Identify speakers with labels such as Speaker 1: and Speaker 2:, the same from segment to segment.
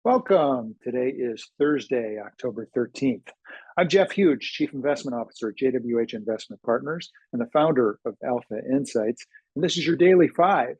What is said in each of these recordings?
Speaker 1: Welcome. Today is Thursday, October 13th. I'm Jeff Huge, Chief Investment Officer at JWH Investment Partners and the founder of Alpha Insights. And this is your Daily Five.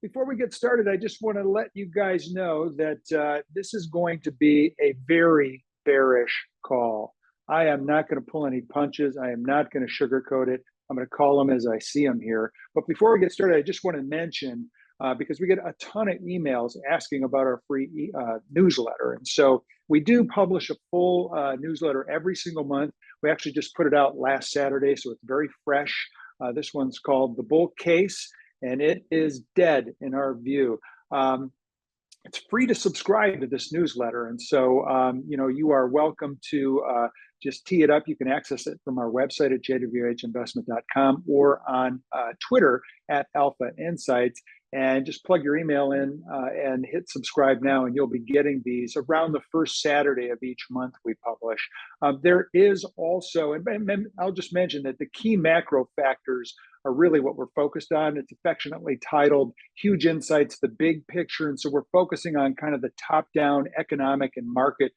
Speaker 1: Before we get started, I just want to let you guys know that this is going to be a very bearish call. I am not going to pull any punches. I am not going to sugarcoat it. I'm going to call them as I see them here. But before we get started, I just want to mention because we get a ton of emails asking about our free newsletter. And so we do publish a full newsletter every single month. We actually just put it out last Saturday, so it's very fresh. This one's called The Bull Case, and it is dead in our view. It's free to subscribe to this newsletter. And so, you are welcome to just tee it up. You can access it from our website at jwhinvestment.com or on Twitter at Alpha Insights. And just plug your email in and hit subscribe now, and you'll be getting these around the first Saturday of each month we publish. There is also, and I'll just mention that the key macro factors are really what we're focused on. It's affectionately titled Huge Insights, the Big Picture. And so we're focusing on kind of the top-down economic and market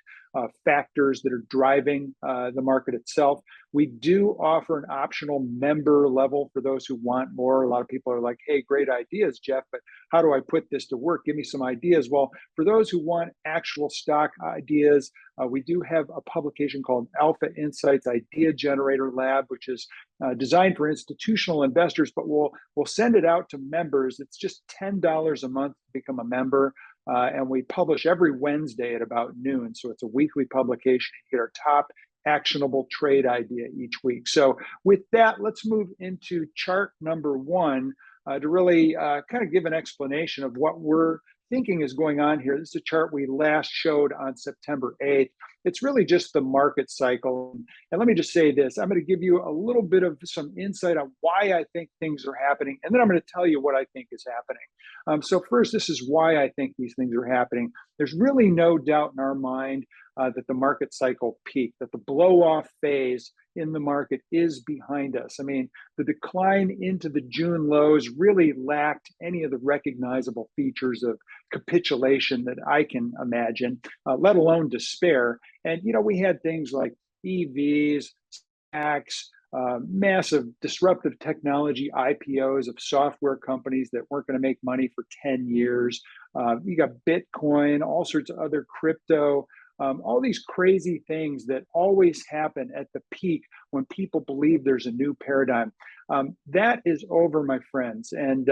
Speaker 1: factors that are driving the market itself. We do offer an optional member level for those who want more. A lot of people are like, hey, great ideas, Jeff, but how do I put this to work? Give me some ideas. Well, for those who want actual stock ideas, we do have a publication called Alpha Insights Idea Generator Lab, which is designed for institutional investors, but we'll send it out to members. It's just $10 a month to become a member. And we publish every Wednesday at about noon. So it's a weekly publication. You get our top actionable trade idea each week. So with that, let's move into chart number one to really kind of give an explanation of what we're thinking is going on here. This is a chart we last showed on September 8th. It's really just the market cycle. And let me just say this, I'm going to give you a little bit of some insight on why I think things are happening. And then I'm going to tell you what I think is happening. So first, this is why I think these things are happening. There's really no doubt in our mind that the market cycle peaked, that the blow-off phase in the market is behind us. I mean, the decline into the June lows really lacked any of the recognizable features of capitulation that I can imagine, let alone despair. And, we had things like EVs, SPACs, massive disruptive technology IPOs of software companies that weren't going to make money for 10 years. You got Bitcoin, all sorts of other crypto, all these crazy things that always happen at the peak when people believe there's a new paradigm. That is over, my friends, and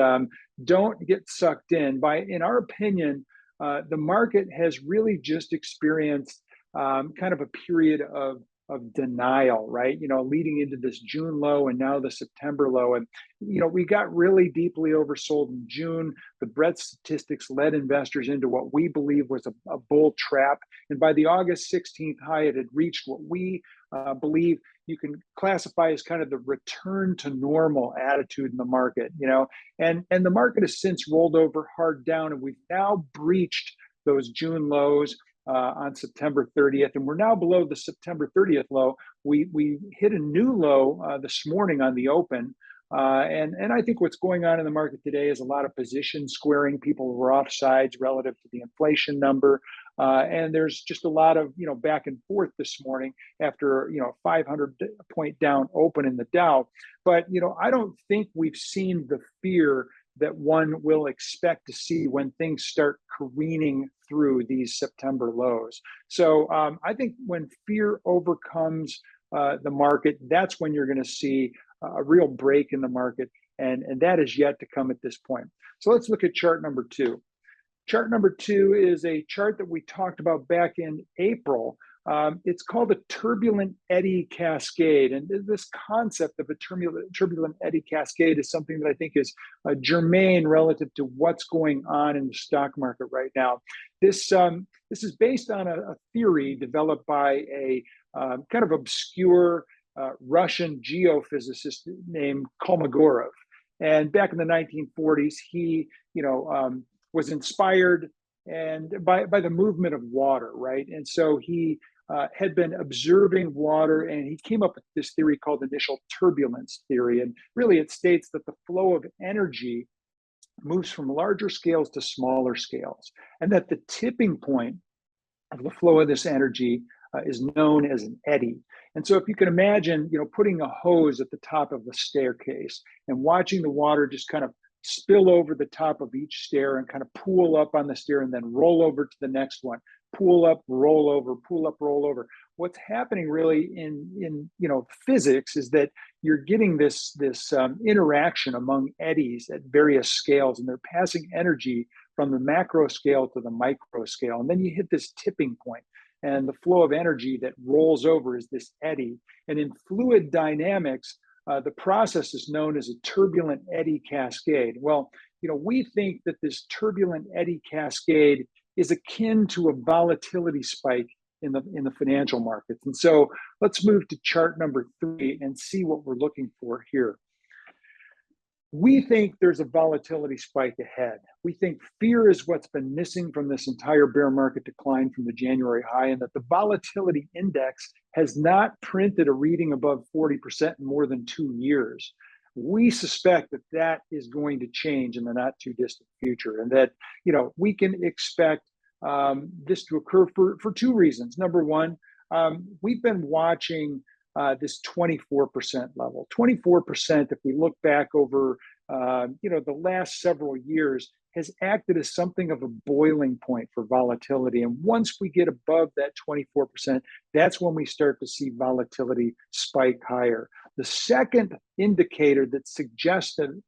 Speaker 1: don't get sucked in. In our opinion, the market has really just experienced kind of a period of denial, right? Leading into this June low and now the September low. And, we got really deeply oversold in June. The breadth statistics led investors into what we believe was a bull trap. And by the August 16th high, it had reached what we believe you can classify as kind of the return to normal attitude in the market, and the market has since rolled over hard down, and we've now breached those June lows on September 30th, and we're now below the September 30th low. We hit a new low this morning on the open, and I think what's going on in the market today is a lot of position squaring. People were off sides relative to the inflation number, and there's just a lot of back and forth this morning after 500 point down open in the Dow. But I don't think we've seen the fear that one will expect to see when things start careening through these September lows. So I think when fear overcomes the market, that's when you're going to see a real break in the market, and that is yet to come at this point. So let's look at chart number two. Chart number two is a chart that we talked about back in April. It's called a turbulent eddy cascade. And this concept of a turbulent eddy cascade is something that I think is germane relative to what's going on in the stock market right now. This is based on a theory developed by a kind of obscure Russian geophysicist named Kolmogorov. And back in the 1940s, he was inspired by the movement of water, right? And so he had been observing water, and he came up with this theory called initial turbulence theory. And really, it states that the flow of energy moves from larger scales to smaller scales, and that the tipping point of the flow of this energy is known as an eddy. And so if you can imagine, putting a hose at the top of the staircase and watching the water just kind of spill over the top of each stair and kind of pool up on the stair and then roll over to the next one, pool up, roll over, pool up, roll over. What's happening really in physics is that you're getting this interaction among eddies at various scales, and they're passing energy from the macro scale to the micro scale. And then you hit this tipping point, and the flow of energy that rolls over is this eddy. And in fluid dynamics, the process is known as a turbulent eddy cascade. Well, we think that this turbulent eddy cascade is akin to a volatility spike in the financial markets. And so let's move to chart number 3 and see what we're looking for here. We think there's a volatility spike ahead. We think fear is what's been missing from this entire bear market decline from the January high, and that the volatility index has not printed a reading above 40% in more than 2 years. We suspect that that is going to change in the not too distant future, and that we can expect this to occur for 2 reasons. Number one, we've been watching this 24% level. 24%, if we look back over the last several years, has acted as something of a boiling point for volatility. And once we get above that 24%, that's when we start to see volatility spike higher. The second indicator that's suggesting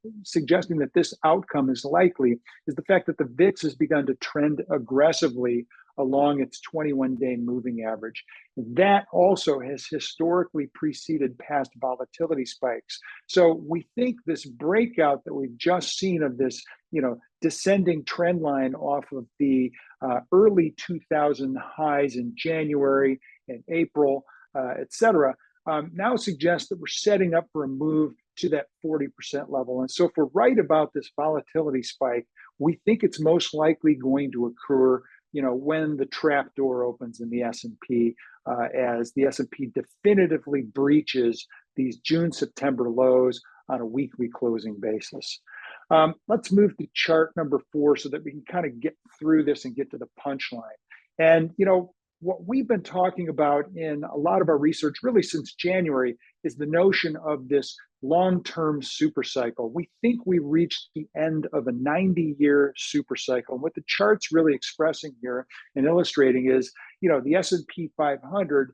Speaker 1: that this outcome is likely is the fact that the VIX has begun to trend aggressively along its 21-day moving average. That also has historically preceded past volatility spikes. So we think this breakout that we've just seen of this, descending trend line off of the early 2000 highs in January and April, et cetera, now suggests that we're setting up for a move to that 40% level. And so if we're right about this volatility spike, we think it's most likely going to occur when the trap door opens in the S&P, as the S&P definitively breaches these June-September lows on a weekly closing basis. Let's move to chart number 4 so that we can kind of get through this and get to the punchline. And, what we've been talking about in a lot of our research really since January is the notion of this long-term super cycle. We think we reached the end of a 90-year super cycle. And what the chart's really expressing here and illustrating is, the S&P 500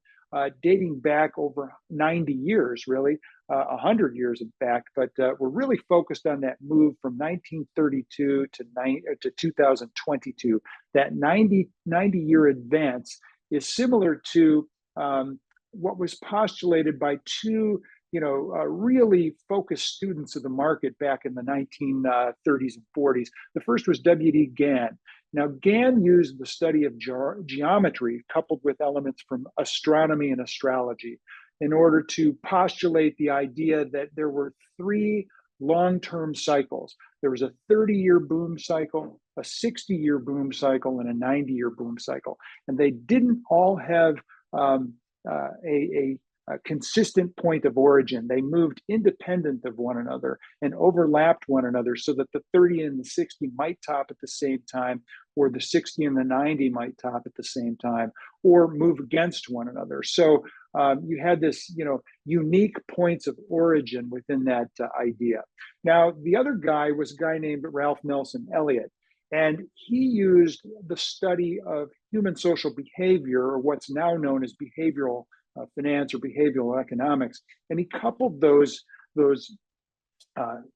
Speaker 1: dating back over 90 years, really, 100 years in fact, but we're really focused on that move from 1932 to 2022. That 90-year advance is similar to what was postulated by 2 really focused students of the market back in the 1930s and 40s. The first was W.D. Gann. Now, Gann used the study of geometry coupled with elements from astronomy and astrology in order to postulate the idea that there were 3 long-term cycles. There was a 30-year boom cycle, a 60-year boom cycle, and a 90-year boom cycle. And they didn't all have a consistent point of origin. They moved independent of one another and overlapped one another so that the 30 and the 60 might top at the same time, or the 60 and the 90 might top at the same time, or move against one another. So you had this, unique points of origin within that idea. Now, the other guy was a guy named Ralph Nelson Elliott, and he used the study of human social behavior, or what's now known as behavioral finance or behavioral economics, and he coupled those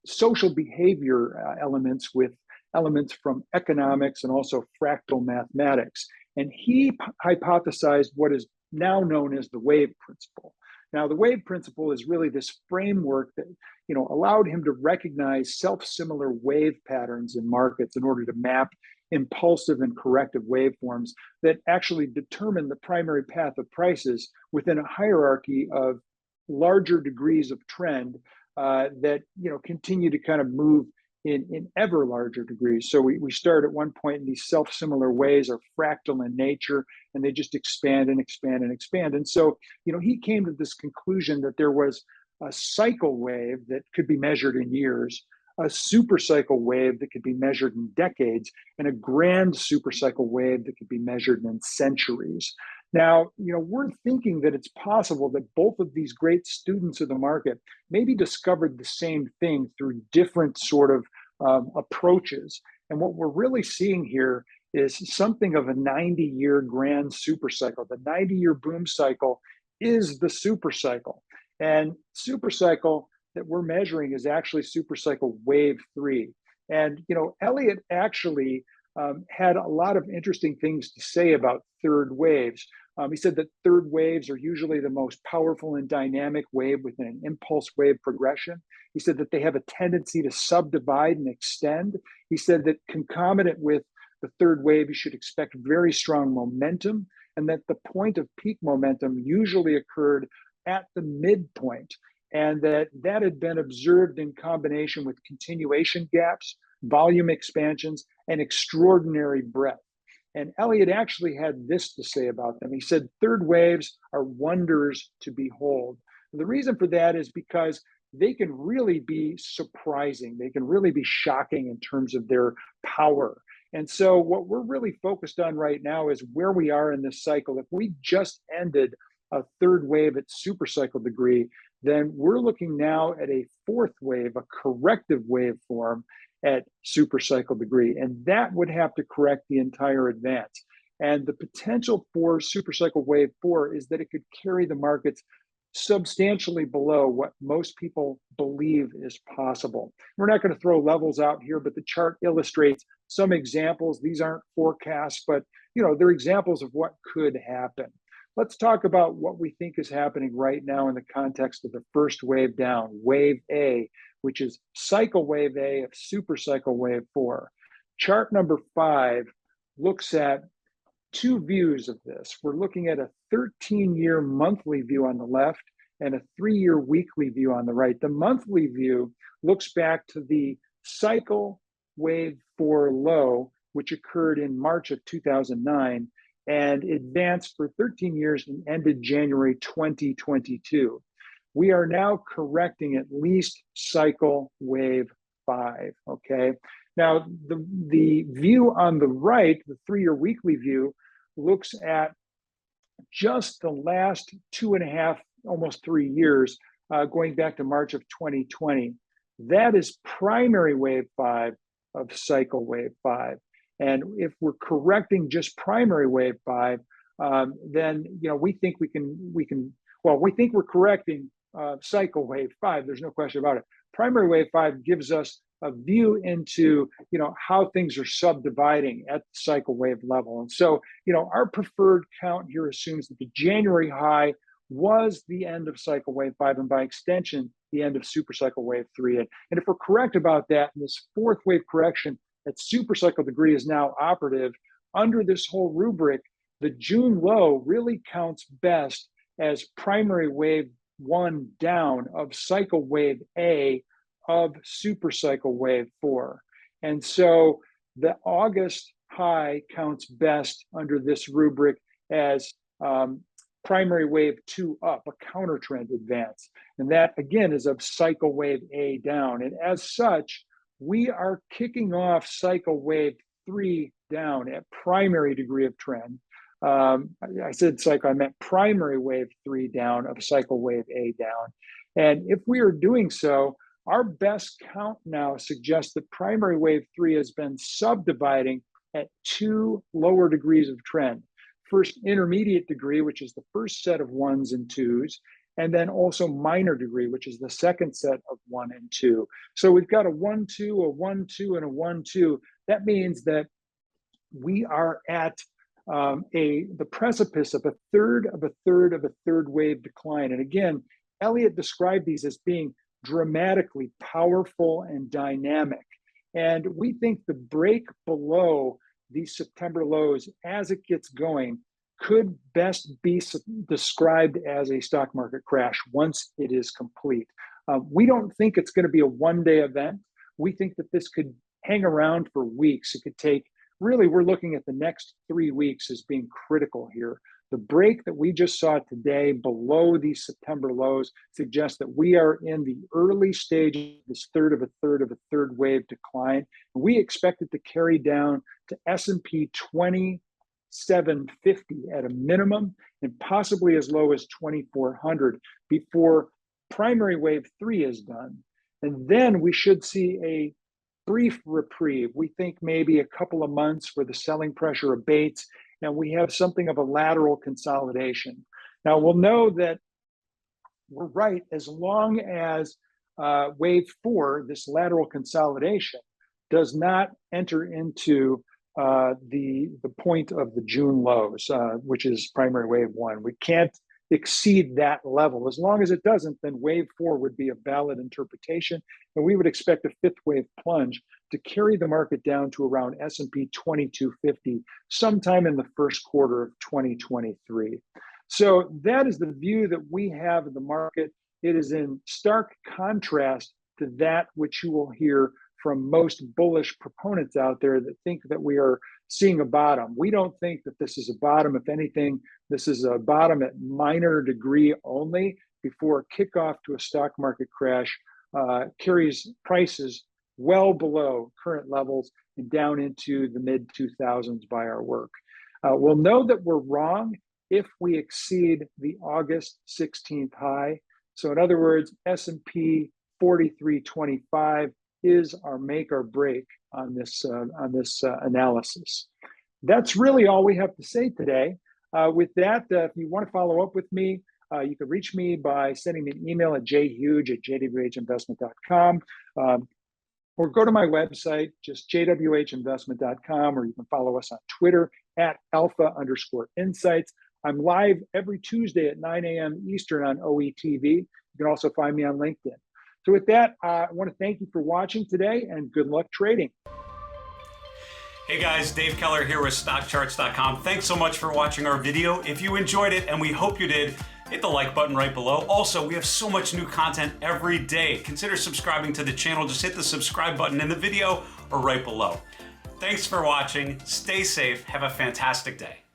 Speaker 1: social behavior elements with elements from economics and also fractal mathematics. And he hypothesized what is now known as the wave principle. Now, the wave principle is really this framework that allowed him to recognize self-similar wave patterns in markets in order to map impulsive and corrective waveforms that actually determine the primary path of prices within a hierarchy of larger degrees of trend that continue to kind of move in ever larger degrees. So we start at one point, and these self-similar waves are fractal in nature, and they just expand and expand and expand. And so he came to this conclusion that there was a cycle wave that could be measured in years, a supercycle wave that could be measured in decades, and a grand supercycle wave that could be measured in centuries. Now, we're thinking that it's possible that both of these great students of the market maybe discovered the same thing through different sort of approaches. And what we're really seeing here is something of a 90-year grand supercycle. The 90-year boom cycle is the supercycle. And supercycle that we're measuring is actually supercycle wave 3. And, Elliott actually had a lot of interesting things to say about third waves. He said that third waves are usually the most powerful and dynamic wave within an impulse wave progression. He said that they have a tendency to subdivide and extend. He said that concomitant with the third wave, you should expect very strong momentum, and that the point of peak momentum usually occurred at the midpoint, and that had been observed in combination with continuation gaps, volume expansions, and extraordinary breadth. And Elliott actually had this to say about them. He said, third waves are wonders to behold. And the reason for that is because they can really be surprising. They can really be shocking in terms of their power. And so what we're really focused on right now is where we are in this cycle. If we just ended a third wave at supercycle degree, then we're looking now at a fourth wave, a corrective waveform at supercycle degree. And that would have to correct the entire advance. And the potential for supercycle wave 4 is that it could carry the markets substantially below what most people believe is possible. We're not going to throw levels out here, but the chart illustrates some examples. These aren't forecasts, but they're examples of what could happen. Let's talk about what we think is happening right now in the context of the first wave down, wave A, which is cycle wave A of supercycle wave 4. Chart number 5 looks at two views of this. We're looking at a 13-year monthly view on the left and a 3-year weekly view on the right. The monthly view looks back to the cycle wave 4 low, which occurred in March of 2009 and advanced for 13 years and ended January 2022. We are now correcting at least cycle wave 5, okay? Now, the view on the right, the 3-year weekly view, looks at just the last 2.5, almost 3 years, going back to March of 2020. That is primary wave 5 of cycle wave 5. And if we're correcting just primary wave 5, then we think we think we're correcting cycle wave 5. There's no question about it. Primary wave 5 gives us a view into how things are subdividing at the cycle wave level. And so our preferred count here assumes that the January high was the end of cycle wave 5, and by extension the end of supercycle wave 3. And if we're correct about that, and this fourth wave correction at supercycle degree is now operative under this whole rubric, the June low really counts best as primary wave 1 down of cycle wave A of supercycle wave 4. And so the August high counts best under this rubric as primary wave 2 up, a counter trend advance. And that again is of cycle wave A down. And as such, we are kicking off cycle wave 3 down at primary degree of trend. I said cycle, I meant primary wave 3 down of cycle wave A down. And if we are doing so, our best count now suggests that primary wave 3 has been subdividing at 2 lower degrees of trend. First, intermediate degree, which is the first set of 1s and 2s, and then also minor degree, which is the second set of 1 and 2. So we've got a 1, 2, a 1, 2, and a 1, 2. That means that we are at the precipice of a third of a third of a third wave decline. And again, Elliott described these as being dramatically powerful and dynamic. And we think the break below these September lows as it gets going could best be described as a stock market crash once it is complete. We don't think it's going to be a one-day event. We think that this could hang around for weeks. It could take, really, we're looking at the next 3 weeks as being critical here The break that we just saw today below these September lows suggests that we are in the early stages of this third of a third wave decline. And we expect it to carry down to S&P 2750 at a minimum, and possibly as low as 2400 before primary wave 3 is done. And then we should see a brief reprieve. We think maybe a couple of months where the selling pressure abates and we have something of a lateral consolidation. Now, we'll know that we're right as long as wave 4, this lateral consolidation, does not enter into the point of the June lows, which is primary wave 1. We can't exceed that level. As long as it doesn't, then wave 4 would be a valid interpretation, and we would expect a fifth wave plunge to carry the market down to around S&P 2250 sometime in the first quarter of 2023. So that is the view that we have of the market. It is in stark contrast to that which you will hear from most bullish proponents out there that think that we are seeing a bottom. We don't think that this is a bottom. If anything, this is a bottom at minor degree only before kickoff to a stock market crash carries prices well below current levels and down into the mid 2000s by our work. We'll know that we're wrong if we exceed the August 16th high. So in other words, S&P 4325 is our make or break on this analysis. That's really all we have to say today. With that, if you want to follow up with me, you can reach me by sending me an email at jhuge@jwhinvestment.com, or go to my website, just jwhinvestment.com, or you can follow us on Twitter at alpha_insights. I'm live every Tuesday at 9 a.m. Eastern on OETV. You can also find me on LinkedIn. So with that, I want to thank you for watching today, and good luck trading.
Speaker 2: Hey guys, Dave Keller here with StockCharts.com. Thanks so much for watching our video. If you enjoyed it, and we hope you did, hit the like button right below. Also, we have so much new content every day. Consider subscribing to the channel. Just hit the subscribe button in the video or right below. Thanks for watching. Stay safe. Have a fantastic day.